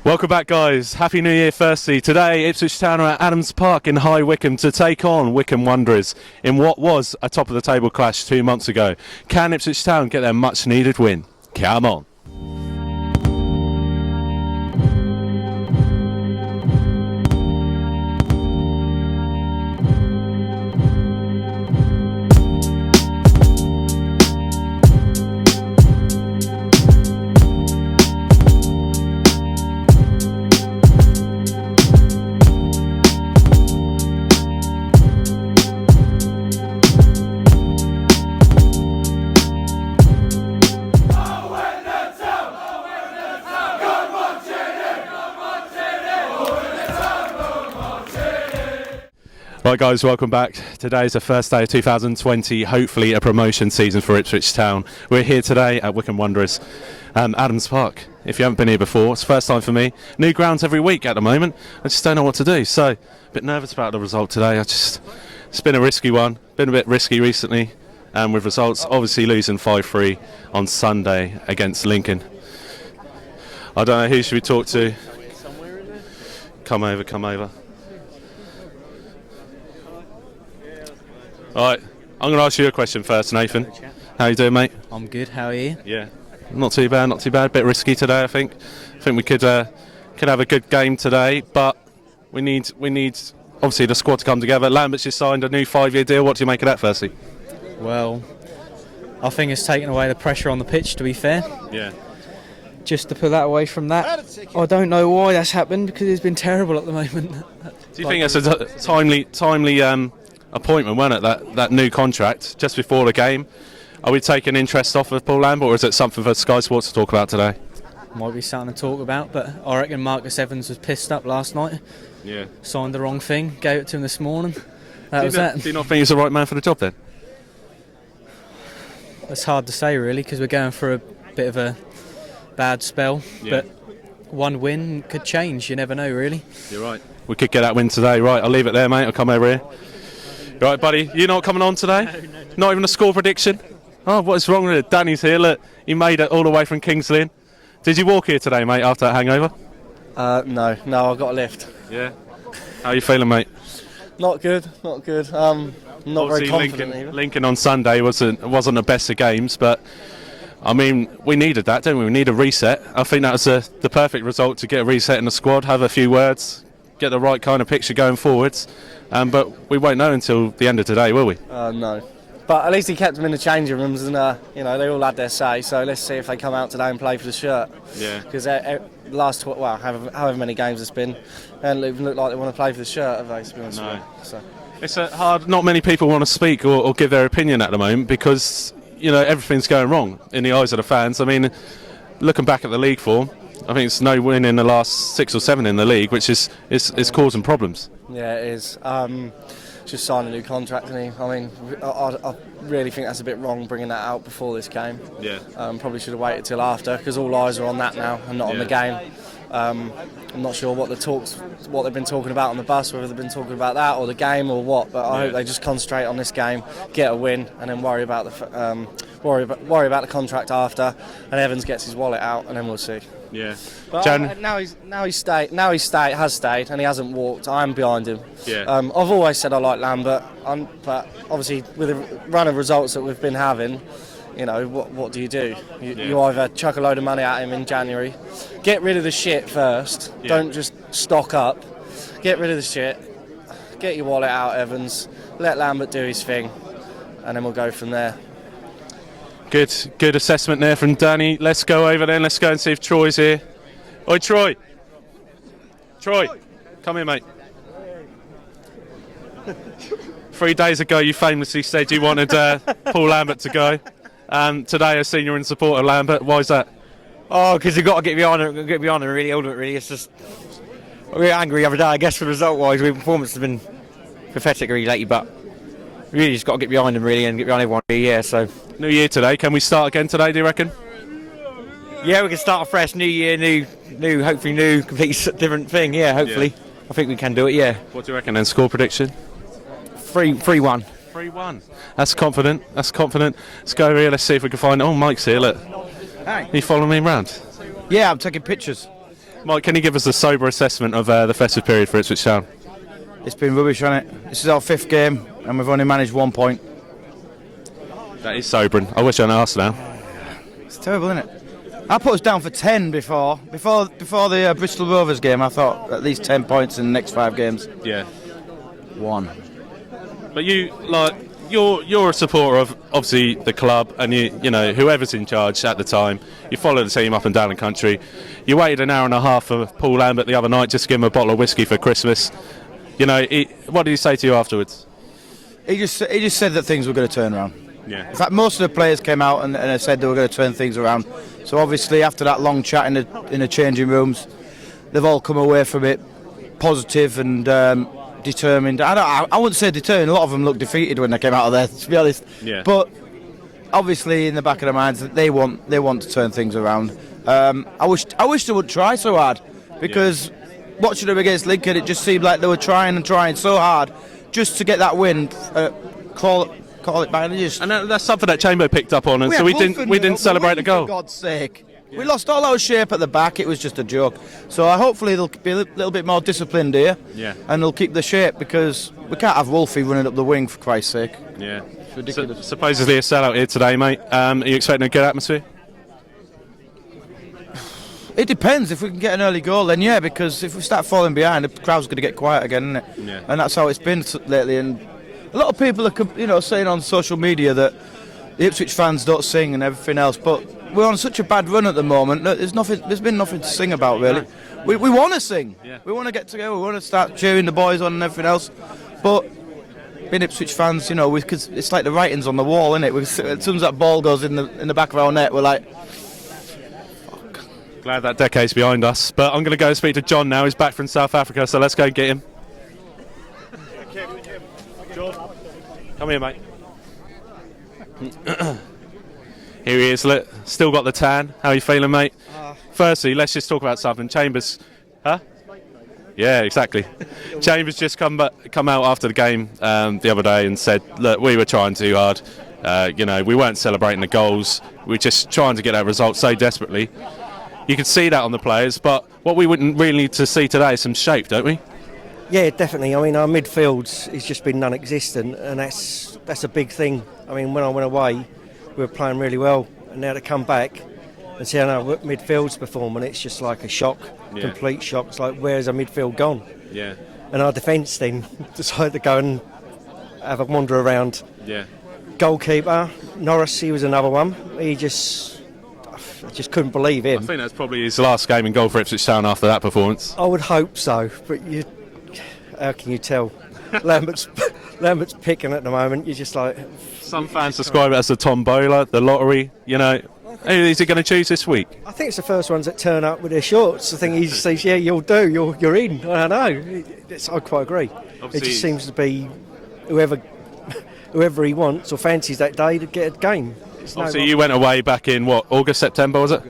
Welcome back, guys. Happy New Year, firstly. Today, Ipswich Town are at Adams Park in High Wycombe to take on Wycombe Wanderers in what was a top-of-the-table clash 2 months ago. Can Ipswich Town get their much-needed win? Come on. Right, guys, welcome back. Today is the first day of 2020, hopefully a promotion season for Ipswich Town. We're here today at Wycombe Wanderers, Adams Park. If you haven't been here before, it's the first time for me. New grounds every week at the moment. I just don't know what to do, so a bit nervous about the result today. It's been a risky one, been a bit risky recently, with results obviously losing 5-3 on Sunday against Lincoln. I don't know, who should we talk to? Come over. Alright, I'm going to ask you a question first, Nathan. How you doing, mate? I'm good, how are you? Yeah, not too bad. Bit risky today, I think. I think we could have a good game today, but we need obviously the squad to come together. Lambert's just signed a new 5-year deal. What do you make of that, firstly? Well, I think it's taken away the pressure on the pitch, to be fair. Yeah. Just to pull that away from that, I don't know why that's happened, because it's been terrible at the moment. Do you think it's a timely appointment, wasn't it, that new contract just before the game? Are we taking interest off of Paul Lambert, or is it something for Sky Sports to talk about today? Might be something to talk about, but I reckon Marcus Evans was pissed up last night. Yeah. Signed the wrong thing, gave it to him this morning. Do you not think he's the right man for the job then? It's hard to say really, because we're going through a bit of a bad spell, but one win could change, you never know really. You're right. We could get that win today. Right, I'll leave it there, mate. I'll come over here. Right, buddy, you not coming on today? No. Not even a score prediction? Oh, what is wrong with it? Danny's here, look. He made it all the way from Kings Lynn. Did you walk here today, mate, after that hangover? No, I got a lift. Yeah? How are you feeling, mate? Not good. Not obviously very confident either. Lincoln on Sunday wasn't the best of games, but I mean, we needed that, didn't we? We need a reset. I think that was the perfect result to get a reset in the squad, have a few words, get the right kind of picture going forwards. But we won't know until the end of today, will we? No. But at least he kept them in the changing rooms, and they all had their say. So let's see if they come out today and play for the shirt. Yeah. Because the last however many games it's been, they don't even look like they want to play for the shirt, have they? To be honest with you. So. It's hard. Not many people want to speak or give their opinion at the moment because everything's going wrong in the eyes of the fans. I mean, looking back at the league form, I think it's no win in the last 6 or 7 in the league, which is causing problems. Yeah, it is. Just signed a new contract, and I mean, I really think that's a bit wrong bringing that out before this game. Yeah. Probably should have waited till after, because all eyes are on that now and not on the game. I'm not sure what they've been talking about on the bus, whether they've been talking about that or the game or what. But I hope they just concentrate on this game, get a win, and then worry about the contract after. And Evans gets his wallet out, and then we'll see. Yeah. But now he has stayed, and he hasn't walked. I'm behind him. Yeah. I've always said I like Lambert, but obviously with the run of results that we've been having, what do? You either chuck a load of money at him in January, get rid of the shit first. Yeah. Don't just stock up. Get rid of the shit. Get your wallet out, Evans. Let Lambert do his thing, and then we'll go from there. Good assessment there from Danny. Let's go over then. Let's go and see if Troy's here. Oi, Troy. Troy, come here, mate. 3 days ago, you famously said you wanted Paul Lambert to go. Today, I've seen you're in support of Lambert. Why is that? Oh, because you've got to get behind him, really, ultimately. It's just, we're angry every day, I guess, for result-wise. Our performance has been pathetic, really, lately, but really just got to get behind him, really, and get behind everyone, yeah, so. New year today. Can we start again today, do you reckon? Yeah, we can start afresh. New year, hopefully new, completely different thing, yeah, hopefully. Yeah. I think we can do it, yeah. What do you reckon then? Score prediction? 3-1. 3-1. That's confident. Let's go over here. Let's see if we can find. Oh, Mike's here. Look. Hi. Are you following me around? Yeah, I'm taking pictures. Mike, can you give us a sober assessment of the festive period for Ipswich Town? It's been rubbish, hasn't it? This is our 5th game, and we've only managed 1 point. That is sobering. I wish I'd asked now. It's terrible, isn't it? I put us down for 10 before the Bristol Rovers game. I thought at least 10 points in the next 5 games. Yeah. 1. But you're a supporter of obviously the club, and you know whoever's in charge at the time. You follow the team up and down the country. You waited an hour and a half for Paul Lambert the other night just to give him a bottle of whiskey for Christmas. You know, what did he say to you afterwards? He just said that things were going to turn around. Yeah. In fact, most of the players came out and said they were going to turn things around. So obviously, after that long chat in the changing rooms, they've all come away from it positive and determined. I wouldn't say determined. A lot of them looked defeated when they came out of there, to be honest. Yeah. But obviously, in the back of their minds, they want to turn things around. I wish they would try so hard, because watching them against Lincoln, it just seemed like they were trying so hard just to get that win. Call it back. And that's something that Chamber picked up on, and so we didn't celebrate the goal. For God's sake. Yeah. We lost all our shape at the back. It was just a joke. So hopefully they'll be a little bit more disciplined here, and they'll keep the shape, because we can't have Wolfie running up the wing, for Christ's sake. Yeah, it's ridiculous. Supposedly a sellout here today, mate. Are you expecting a good atmosphere? It depends. If we can get an early goal, then yeah, because if we start falling behind, the crowd's going to get quiet again, isn't it? Yeah. And that's how it's been lately. And a lot of people are, saying on social media that the Ipswich fans don't sing and everything else, but we're on such a bad run at the moment that there's been nothing to sing about, really. We want to sing. Yeah. We want to get together. We want to start cheering the boys on and everything else. But being Ipswich fans, because it's like the writing's on the wall, isn't it? As soon as that ball goes in the back of our net, we're like, glad that decade's behind us. But I'm going to go and speak to John now. He's back from South Africa, so let's go and get him. Come here, mate. Here he is. Look, still got the tan. How are you feeling, mate? Firstly, let's just talk about something. Chambers, huh? Yeah, exactly. Chambers just come out after the game the other day and said, look, we were trying too hard. We weren't celebrating the goals. We were just trying to get that result so desperately. You can see that on the players, but what we wouldn't really need to see today is some shape, don't we? Yeah, definitely. I mean, our midfield has just been non-existent, and that's a big thing. I mean, when I went away, we were playing really well, and now to come back and see how our midfield's performing, it's just like a shock, complete shock. It's like, where's our midfield gone? Yeah. And our defence then decided to go and have a wander around. Yeah. Goalkeeper, Norris, he was another one. I just couldn't believe him. I think that's probably his last game in goal for Ipswich Town after that performance. I would hope so, but how can you tell? Lambert's picking at the moment. You're just like. Some fans describe it as the tombola, the lottery. Who is he going to choose this week? I think it's the first ones that turn up with their shorts. I think he just says, "Yeah, you'll do. You're in." I don't know. I quite agree. Obviously, it just seems to be whoever he wants or fancies that day to get a game. Obviously, you went away back in August, September, was it?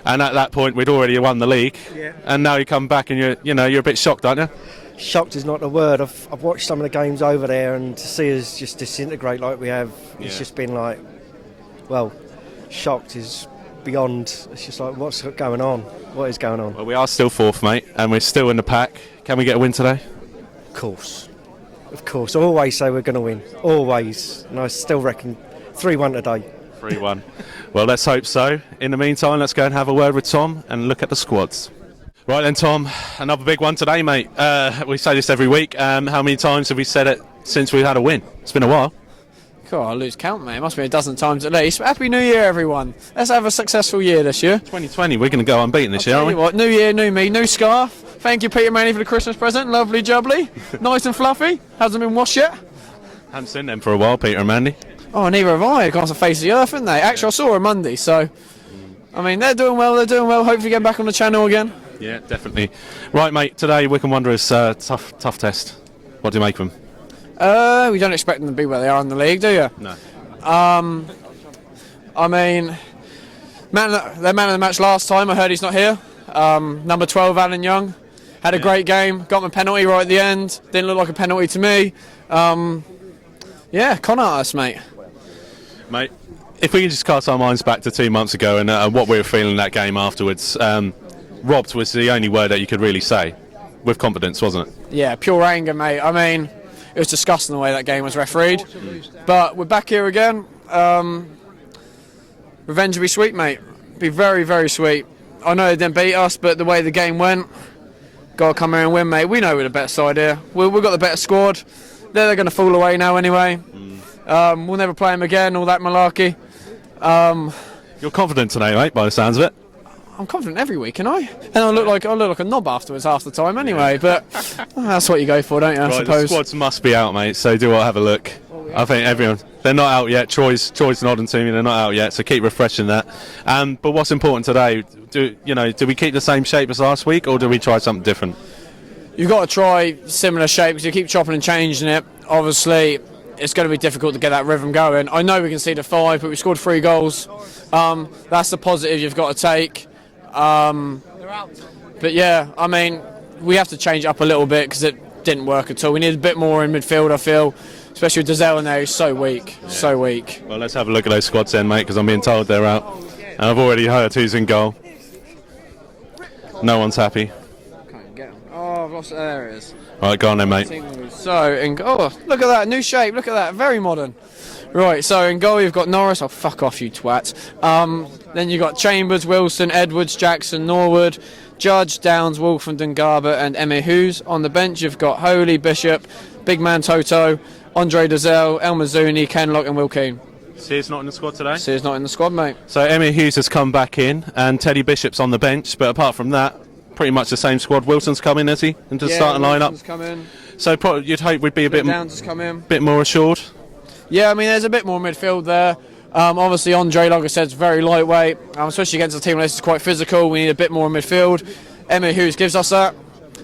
And at that point, we'd already won the league. Yeah. And now you come back, and you're a bit shocked, aren't you? Shocked is not the word. I've watched some of the games over there, and to see us just disintegrate like we have, it's just been like, well, shocked is beyond. It's just like, what's going on? What is going on? Well, we are still fourth, mate, and we're still in the pack. Can we get a win today? Of course. I always say we're going to win. Always. And I still reckon 3-1 today. 3-1. Well, let's hope so. In the meantime, let's go and have a word with Tom and look at the squads. Right then, Tom, another big one today, mate. We say this every week. How many times have we said it since we've had a win? It's been a while. God, I lose count, mate. It must be a dozen times at least. Happy New Year, everyone. Let's have a successful year this year. 2020, we're going to go unbeaten this year, aren't we? What, new year, new me, new scarf. Thank you, Peter Manley, for the Christmas present. Lovely jubbly. Nice and fluffy. Hasn't been washed yet. Haven't seen them for a while, Peter and Mandy. Oh, neither have I. They've gone off the face of the earth, haven't they? Actually, I saw her Monday, so... I mean, they're doing well. Hopefully get back on the channel again. Yeah, definitely. Right, mate, today Wycombe Wanderers, tough test. What do you make of them? We don't expect them to be where they are in the league, do you? No. I mean, their man of the match last time, I heard he's not here. Number 12, Alan Young, had a great game, got my penalty right at the end. Didn't look like a penalty to me. Con artist, mate. Mate, if we can just cast our minds back to 2 months ago and what we were feeling that game afterwards, robbed was the only word that you could really say. With confidence, wasn't it? Yeah, pure anger, mate. I mean, it was disgusting the way that game was refereed. But we're back here again. Revenge will be sweet, mate. Be very, very sweet. I know they didn't beat us, but the way the game went, got to come here and win, mate. We know we're the better side here. We've got the better squad. They're going to fall away now anyway. We'll never play them again, all that malarkey. You're confident today, mate, by the sounds of it. I'm confident every week, can I? And I look like a knob afterwards half the time anyway, but that's what you go for, don't you, I suppose. The squads must be out, mate, so do have a look. I think everyone, they're not out yet. Troy's nodding to me, they're not out yet, so keep refreshing that. But what's important today, do we keep the same shape as last week, or do we try something different? You've got to try similar shapes. You keep chopping and changing it. Obviously, it's going to be difficult to get that rhythm going. I know we can see the 5, but we scored 3 goals. That's the positive you've got to take. But yeah, I mean, we have to change it up a little bit because it didn't work at all. We need a bit more in midfield, I feel, especially with Dazelle in there. He's so weak, so weak. Well, let's have a look at those squads then, mate, because I'm being told they're out. And I've already heard who's in goal. No one's happy. Can't get him. Oh, I've lost it. There it is. Right, go on then, mate. So, look at that, new shape, look at that, very modern. Right, so in goal you've got Norris. Oh, fuck off, you twat. Then you've got Chambers, Wilson, Edwards, Jackson, Norwood, Judge, Downs, Wolfenden, Garber and Emma Hughes. On the bench you've got Holy, Bishop, Big Man Toto, Andre Dazelle, El Mazzuni, Kenlock and Will Keane. Sears not in the squad today? Sears not in the squad, mate. So Emma Hughes has come back in and Teddy Bishop's on the bench, but apart from that, pretty much the same squad. Wilson's come in, has he? Into the starting Wilson's lineup? Come in. So you'd hope we'd be a bit Downs has come in. Bit more assured? Yeah, I mean, there's a bit more midfield there. Obviously, Andre, like I said, is very lightweight, especially against a team like this is quite physical. We need a bit more midfield. Emma Hughes gives us that.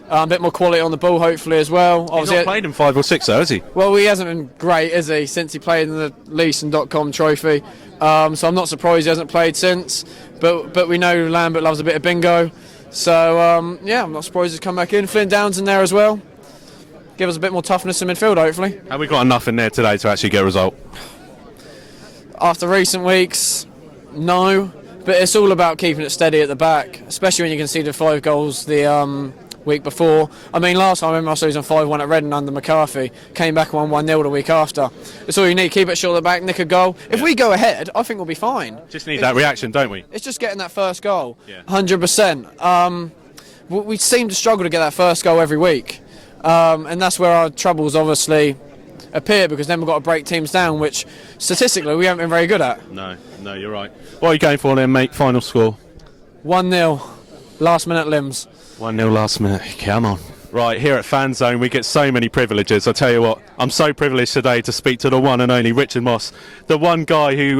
A bit more quality on the ball, hopefully, as well. He's not played in 5 or 6, though, has he? Well, he hasn't been great, has he, since he played in the Leeson.com trophy. So I'm not surprised he hasn't played since. But we know Lambert loves a bit of bingo. So, yeah, I'm not surprised he's come back in. Flynn Downs in there as well. Give us a bit more toughness in midfield, hopefully. Have we got enough in there today to actually get a result? After recent weeks, no. But it's all about keeping it steady at the back, especially when you conceded 5 goals the week before. I mean, last time I remember us losing 5-1 at Reading under McCarthy. Came back and won 1-0 the week after. It's all you need. Keep it short at the back, nick a goal. If we go ahead, I think we'll be fine. Just need that reaction, don't we? It's just getting that first goal. 100%. We seem to struggle to get that first goal every week. And that's where our troubles obviously appear, because then we've got to break teams down, which statistically we haven't been very good at. No, you're right. What are you going for then, mate? Final score? 1-0. Last minute limbs. 1-0 last minute. Come on. Right, here at Fanzone we get so many privileges. I tell you what, I'm so privileged today to speak to the one and only Richard Moss, the one guy who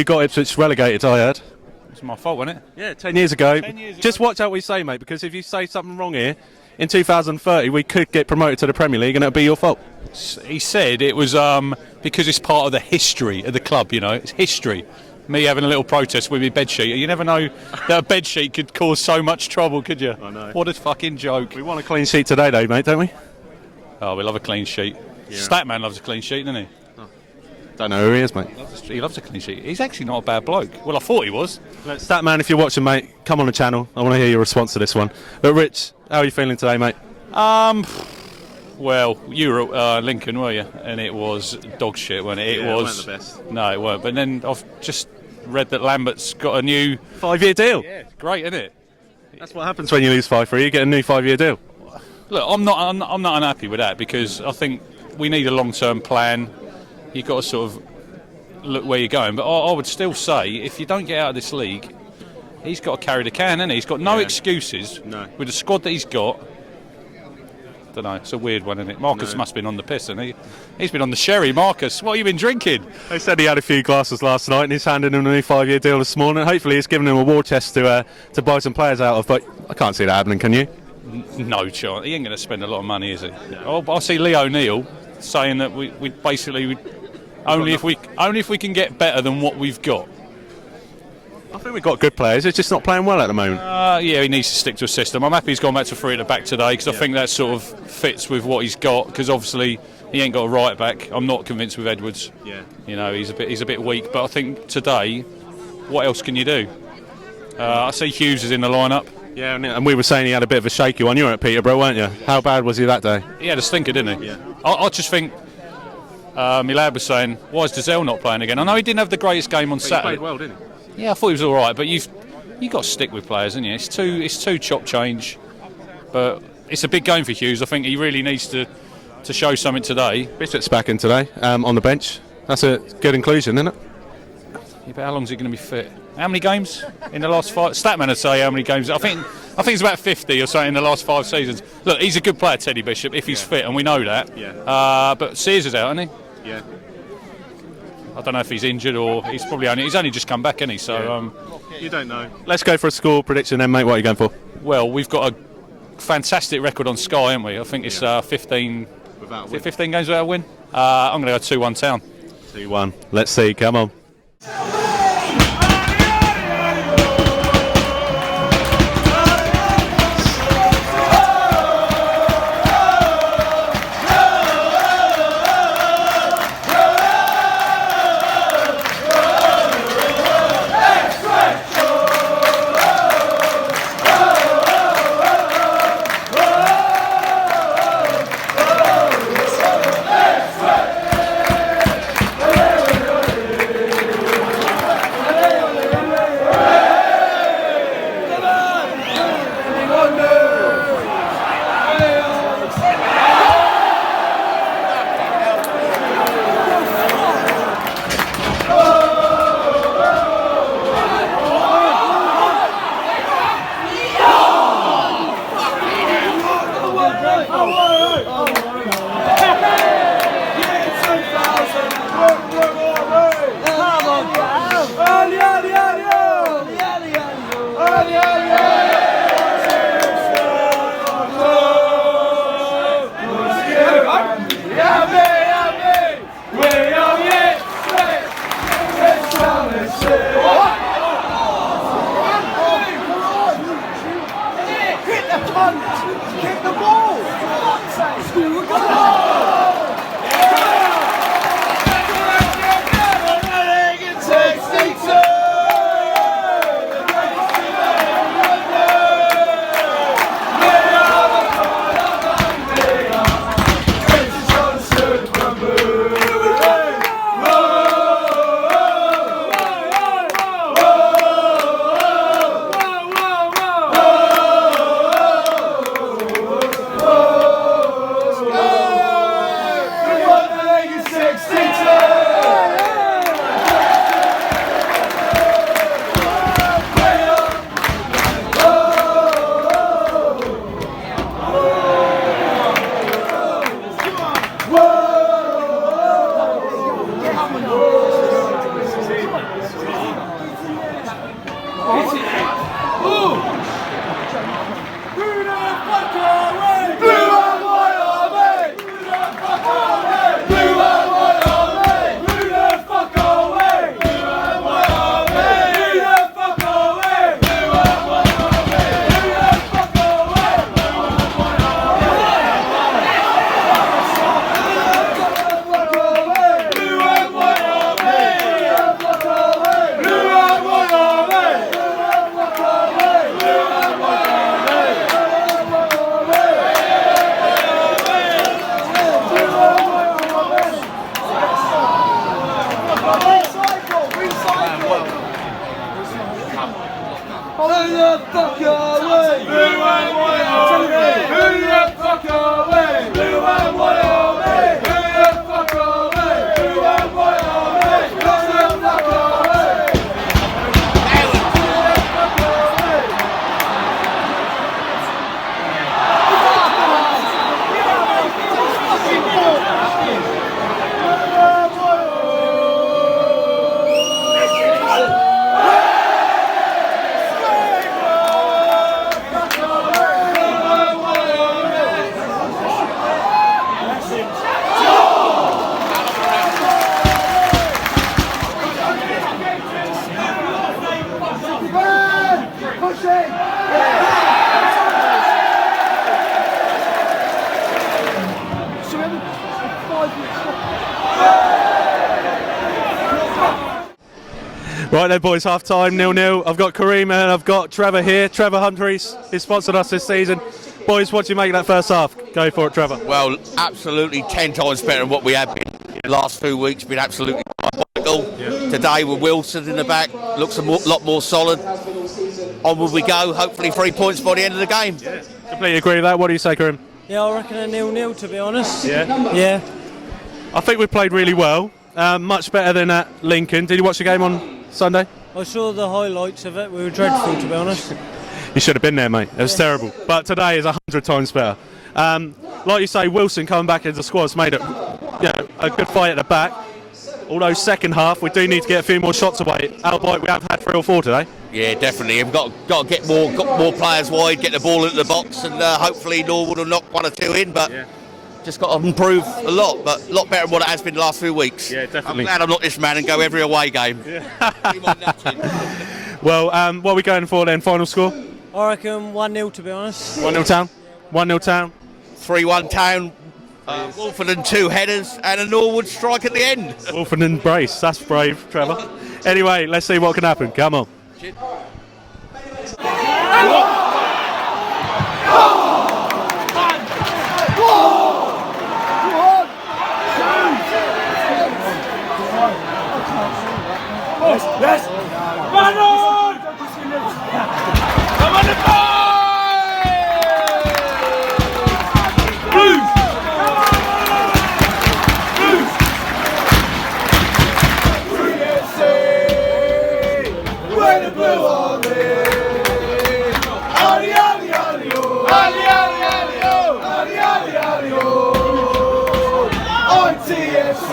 got Ipswich relegated, I heard. It's my fault, wasn't it? Yeah, 10 years ago. Just watch out what you say, mate, because if you say something wrong here, in 2030 we could get promoted to the Premier League and it'll be your fault. He said it was because it's part of the history of the club, it's history. Me having a little protest with my bedsheet. You never know that a bedsheet could cause so much trouble, could you? I know. What a fucking joke. We want a clean sheet today though, mate, don't we? Oh, we love a clean sheet. Yeah. Statman loves a clean sheet, doesn't he? Don't know who he is, mate. He loves a clean sheet. He's actually not a bad bloke. Well, I thought he was. Statman, if you're watching, mate, come on the channel. I want to hear your response to this one. But Rich, how are you feeling today, mate? Well, you were at Lincoln, were you? And it was dog shit, wasn't it? It weren't the best. No, it weren't. But then I've just read that Lambert's got a new 5-year deal. Yeah, great, isn't it? That's what happens when you lose 5-3. You get a new 5-year deal. Look, I'm not unhappy with that, because I think we need a long-term plan. You've got to sort of look where you're going. But I would still say, if you don't get out of this league, he's got to carry the can, hasn't he? He's got no excuses. No. With the squad that he's got. I don't know, it's a weird one, isn't it? Marcus must have been on the piss, hasn't he? He's been on the sherry. Marcus, what have you been drinking? They said he had a few glasses last night and he's handing him a new 5-year deal this morning. Hopefully he's giving him a war chest to buy some players out of, but I can't see that happening, can you? No chance. He ain't going to spend a lot of money, is he? No. I see Lee O'Neill saying that we basically only if we can get better than what we've got. I think we've got good players, it's just not playing well at the moment. Yeah, he needs to stick to a system. I'm happy he's gone back to 3 at the back today, because I think that sort of fits with what he's got, because obviously he ain't got a right back. I'm not convinced with Edwards. Yeah. He's a bit weak, but I think today, what else can you do? I see Hughes is in the lineup. Yeah, and we were saying he had a bit of a shaky one. You were at Peterborough, weren't you? How bad was he that day? He had a stinker, didn't he? Yeah. I just think my lad was saying, why is Dazelle not playing again? I know he didn't have the greatest game on Saturday. He played well, didn't he? Yeah, I thought he was all right, but you got to stick with players, haven't you? It's too chop change, but it's a big game for Hughes. I think he really needs to show something today. Bishop's back in today on the bench. That's a good inclusion, isn't it? Yeah, but how long is he going to be fit? How many games in the last 5? Statman would say how many games. I think it's about 50 or so in the last 5 seasons. Look, he's a good player, Teddy Bishop, if he's fit, and we know that. Yeah. But Sears is out, isn't he? Yeah. I don't know if he's injured or he's only just come back, isn't he? So you don't know. Let's go for a score prediction then, mate. What are you going for? well, we've got a fantastic record on Sky, haven't we? I think it's 15 games without a win. I'm going to go 2-1 Town. 2-1. Let's see. Come on. Right then, boys, half time, 0-0. I've got Kareem and I've got Trevor here. Trevor Humphreys is sponsored us this season. Boys, what do you make of that first half? Go for it, Trevor. Well, absolutely 10 times better than what we have been. The last 2 weeks been absolutely diabolical. Today with Wilson in the back, looks a lot more solid. Onward we go, hopefully 3 points by the end of the game. Yeah. Completely agree with that. What do you say, Kareem? Yeah, I reckon a 0-0 to be honest. Yeah? Yeah. I think we played really well. Much better than at Lincoln. Did you watch the game on Sunday? I saw the highlights of it. We were dreadful to be honest. You should have been there, mate. It was terrible. But today is 100 times better. Like you say, Wilson coming back into the squad's made it a good fight at the back. Although second half, we do need to get a few more shots away. Albeit we have had 3 or 4 today. Yeah, definitely. We've got to get more players wide, get the ball into the box, and hopefully Norwood will knock 1 or 2 in. But just got to improve a lot, but a lot better than what it has been the last few weeks. Yeah, definitely. I'm glad I'm not this man and go every away game. Well, what are we going for then? Final score? I reckon 1-0 to be honest. 1-0 Town? 1-0 Town? 3-1 Town. Wolford and 2 headers and a Norwood strike at the end. Wolford and brace. That's brave, Trevor. Anyway, let's see what can happen. Come on. Yes! Run on! Come on the Blues! We're the Blue Army! Ali, ali, ali, oh! Ali, ali, ali, oh! Ali, ali, ali, oh! ITFC!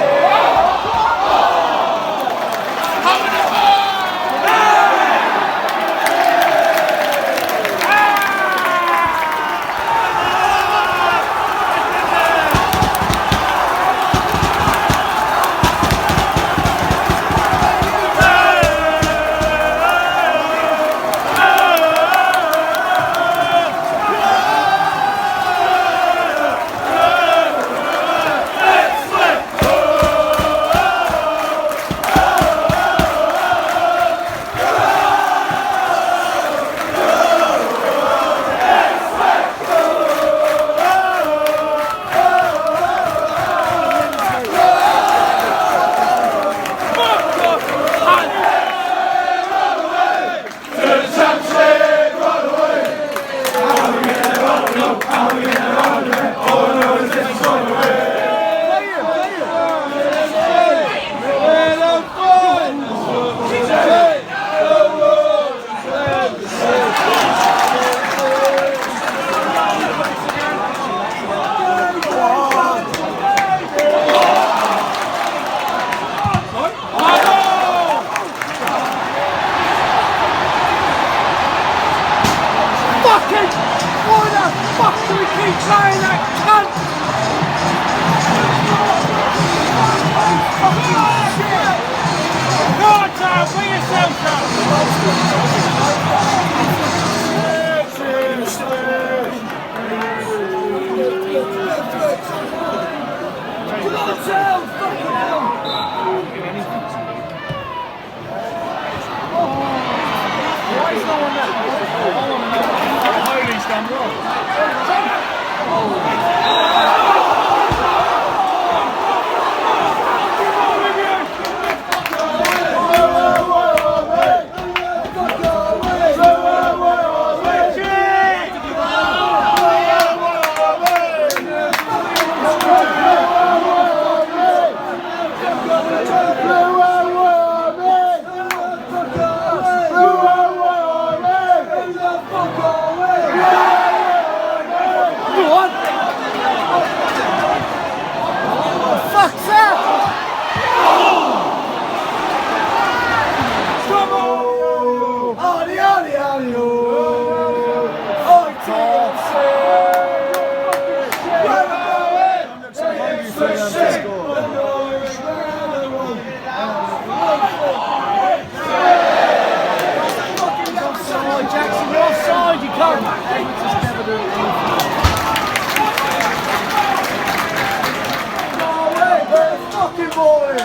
fucking ball in.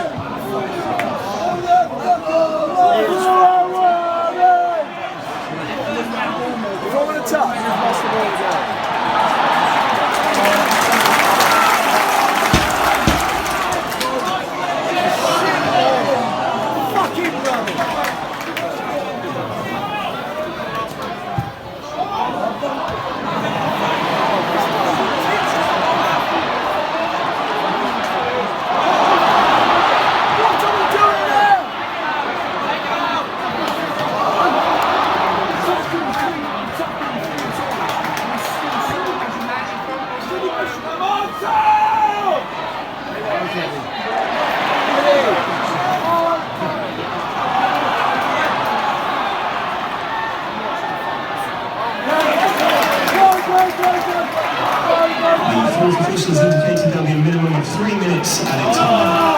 instructions indicated there'll be a minimum of 3 minutes at a time.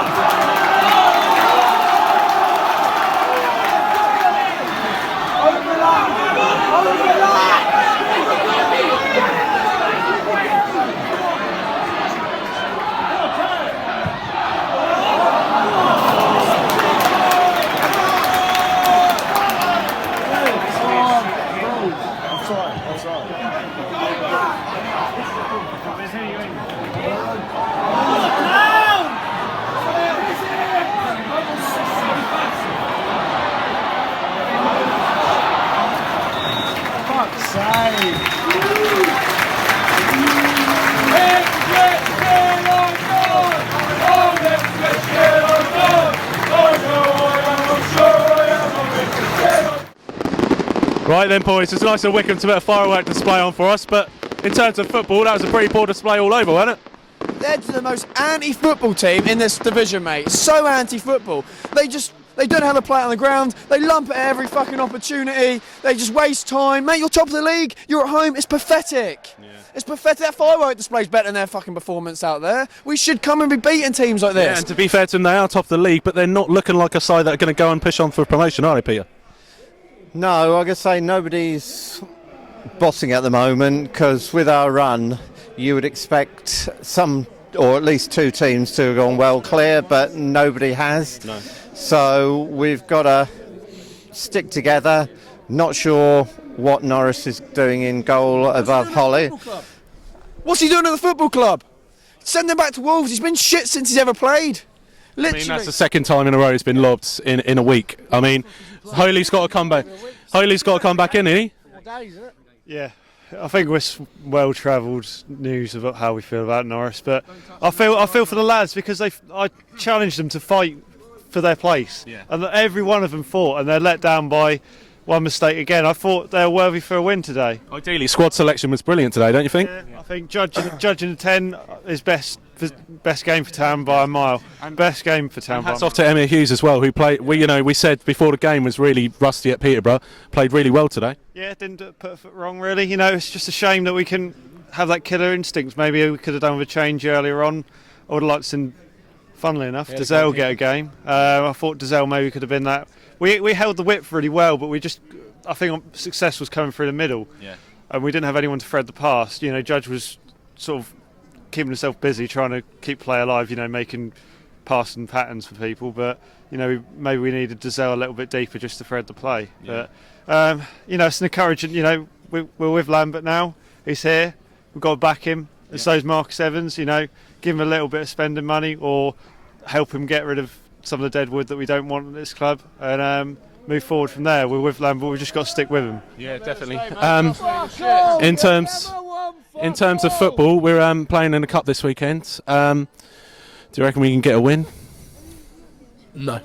Right then, boys, it's nice of Wycombe to put a firework display on for us, but in terms of football, that was a pretty poor display all over, wasn't it? They're the most anti-football team in this division, mate. So anti-football. They don't have a play on the ground. They lump it at every fucking opportunity. They just waste time. Mate, you're top of the league. You're at home. It's pathetic. Yeah. It's pathetic. That firework display's better than their fucking performance out there. We should come and be beating teams like this. Yeah, and to be fair to them, they are top of the league, but they're not looking like a side that are going to go and push on for promotion, are they, Peter? No, I can say nobody's bossing at the moment, because with our run, you would expect some, or at least 2 teams to have gone well clear, but nobody has. No. So we've got to stick together. Not sure what Norris is doing in goal above Holly. What's he doing at the football club? Send him back to Wolves. He's been shit since he's ever played. Literally. I mean, that's the second time in a row he's been lobbed in a week. I mean, Holy's got to come back. Holy's got to come back in, isn't he? Yeah, I think we're well-travelled news about how we feel about Norris, but I feel for the lads, because I challenged them to fight for their place, and every one of them fought, and they're let down by one mistake again. I thought they were worthy for a win today. Ideally, squad selection was brilliant today, don't you think? Yeah, I think judging the 10 is best game for Town by a mile. Best game for Town. Hats off to Emma Hughes as well, who played. We said before the game was really rusty at Peterborough. Played really well today. Yeah, didn't put a foot wrong really. It's just a shame that we can have that killer instinct. Maybe we could have done with a change earlier on. I would have liked to see, funnily enough, Dazelle get a game. I thought Dazelle maybe could have been that. We held the width really well, but I think success was coming through the middle. Yeah. And we didn't have anyone to thread the pass. Judge was sort of keeping himself busy trying to keep play alive, making passing patterns for people, but maybe we needed Dazelle a little bit deeper just to thread the play. Yeah. But it's encouraging. We're with Lambert now. He's here. We've got to back him. And so is Marcus Evans. Give him a little bit of spending money, or help him get rid of some of the dead wood that we don't want in this club, and move forward from there. We're with Lambert. We've just got to stick with him. Yeah, definitely. In terms of football, we're playing in the cup this weekend. Do you reckon we can get a win? No.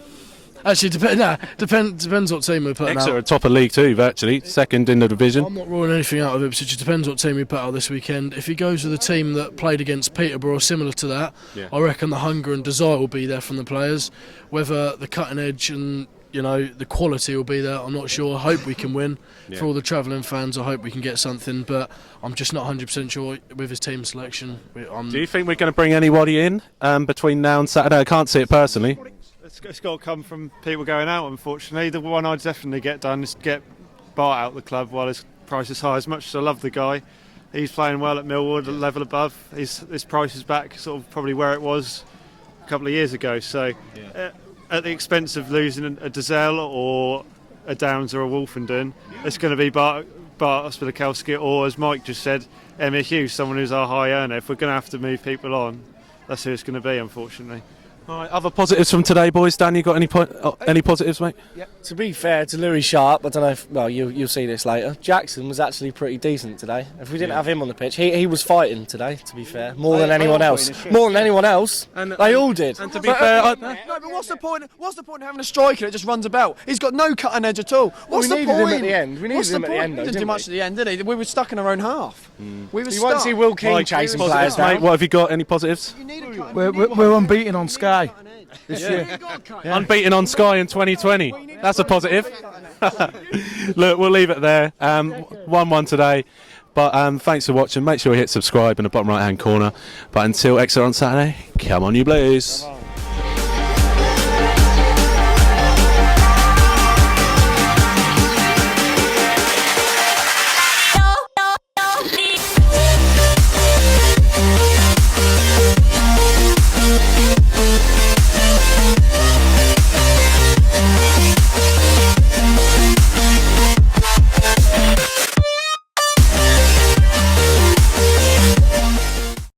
Actually, depends what team we're putting Exeter out. are top of League 2, virtually, second in the division. I'm not ruling anything out of Ipswich. It depends what team we put out this weekend. If he goes with a team that played against Peterborough or similar to that, I reckon the hunger and desire will be there from the players. Whether the cutting edge and the quality will be there, I'm not sure. I hope we can win. For all the travelling fans, I hope we can get something, but I'm just not 100% sure with his team selection. Do you think we're going to bring anybody in between now and Saturday? I can't see it personally. It's got to come from people going out, unfortunately. The one I'd definitely get done is get Bart out the club while his price is high. As much as I love the guy, he's playing well at Millward, a level above. His price is back sort of probably where it was a couple of years ago. So at the expense of losing a Dazelle or a Downs or a Wolfenden, it's going to be Bart Spilikowski, or as Mike just said, Emma Hughes, someone who's our high earner. If we're going to have to move people on, that's who it's going to be, unfortunately. All right, other positives from today, boys. Dan, you got any positives, mate? Yeah. To be fair to Louis Sharp, I don't know if, you'll see this later, Jackson was actually pretty decent today. If we didn't have him on the pitch, he was fighting today, to be fair, more than anyone else. More than anyone else. They all did. And to be fair... No, but what's the point in having a striker that just runs about? He's got no cutting edge at all. What's the point? We needed him at the end. We didn't do much at the end, did he? We were stuck in our own half. We were You won't see Will King chasing players down. Mate, what have you got? Any positives? We're unbeaten on Sky this year. Unbeaten on Sky in 2020. That's a positive. Look, we'll leave it there. 1-1 today. But thanks for watching. Make sure you hit subscribe in the bottom right hand corner. But until Exeter on Saturday, come on you Blues.